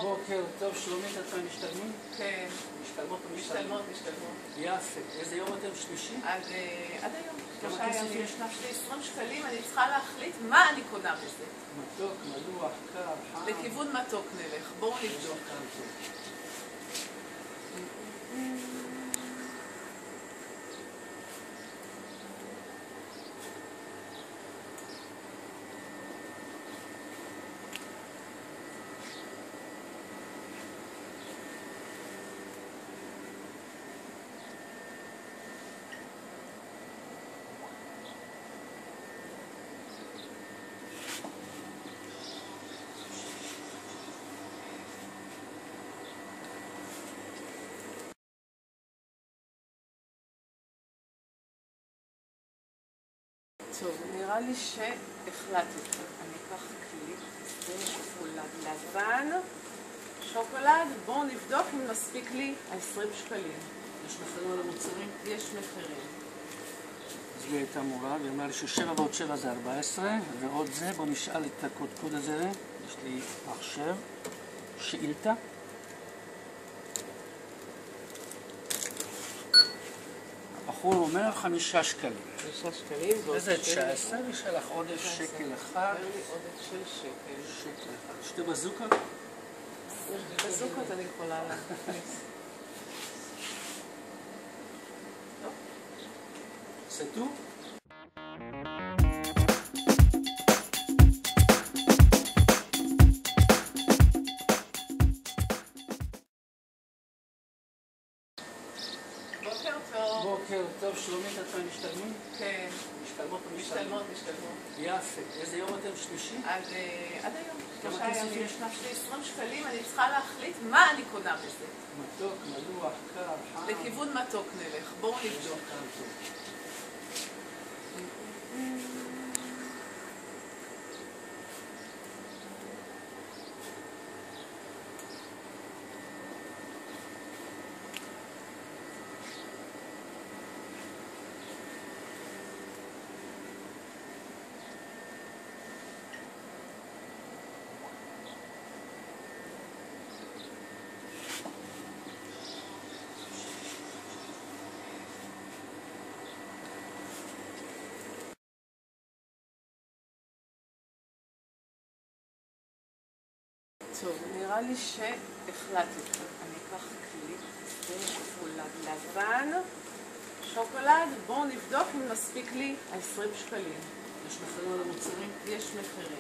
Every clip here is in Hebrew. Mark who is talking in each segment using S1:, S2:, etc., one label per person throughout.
S1: בוקר טוב, שלומית, אתם משתלמים?
S2: כן.
S1: משתלמות או
S2: משתלמות.
S1: יפה. איזה יום אתם? שלישי?
S2: עד היום.
S1: כמה כסף יש?
S2: יש לי 20 שקלים, אני צריכה להחליט מה אני קונה בזה.
S1: מתוק, מלוח, קר, חם.
S2: לכיוון מתוק נלך. בואו נבדוק. טוב, נראה לי שהחלטתי. אני אקח כלי, זה פולד לבן, שוקולד, בואו נבדוק אם מספיק לי 20 שקלים.
S1: יש מחירים על המוצרים?
S2: יש מחירים.
S1: אז היא הייתה מורה, והיא אמרה לי ש7 ועוד 7 זה 14, ועוד זה, בואו נשאל את הקודקוד הזה. יש לי מחשב, שאילתה. הבחור אומר 5 שקלים.
S2: 5 שקלים.
S1: וזה 19, יש לך עודף שקל אחד.
S2: תן לי עודף של שקל.
S1: שקל אחד. שתי בזוקות?
S2: בזוקות אני יכולה להכניס.
S1: C'est tout?
S2: בוקר טוב.
S1: בוקר טוב, שלומית, אתם משתלמים?
S2: כן.
S1: משתלמות או משתלמות? יפה. איזה יום אתם? שלישי?
S2: עד היום.
S1: כמה כסף יש?
S2: יש לי 20 שקלים, אני צריכה להחליט מה אני קונה בזה.
S1: מתוק, מלוח, קר, חם.
S2: לכיוון מתוק נלך. בואו נבדוק. טוב, נראה לי שהחלטתי. אני אקח כלי, זה פולד לבן, שוקולד, בואו נבדוק אם מספיק לי 20 שקלים.
S1: יש מחירים על המוצרים?
S2: יש מחירים.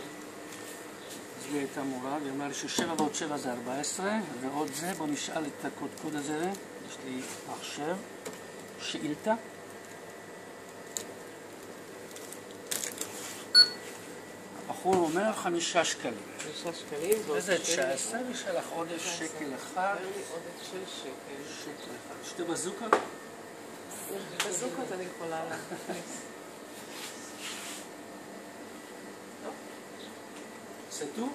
S1: אז היא הייתה מורה, והיא אמרה לי ש7 ועוד 7 זה 14, ועוד זה, בואו נשאל את הקודקוד הזה. יש לי מחשב, שאילתה. הבחור אומר 5 שקלים.
S2: 5 שקלים.
S1: וזה 19, יש לך עודף שקל אחד.
S2: תן לי עודף של שקל.
S1: שקל אחד. שתי בזוקות?
S2: בזוקות אני יכולה להכניס.
S1: C'est tout?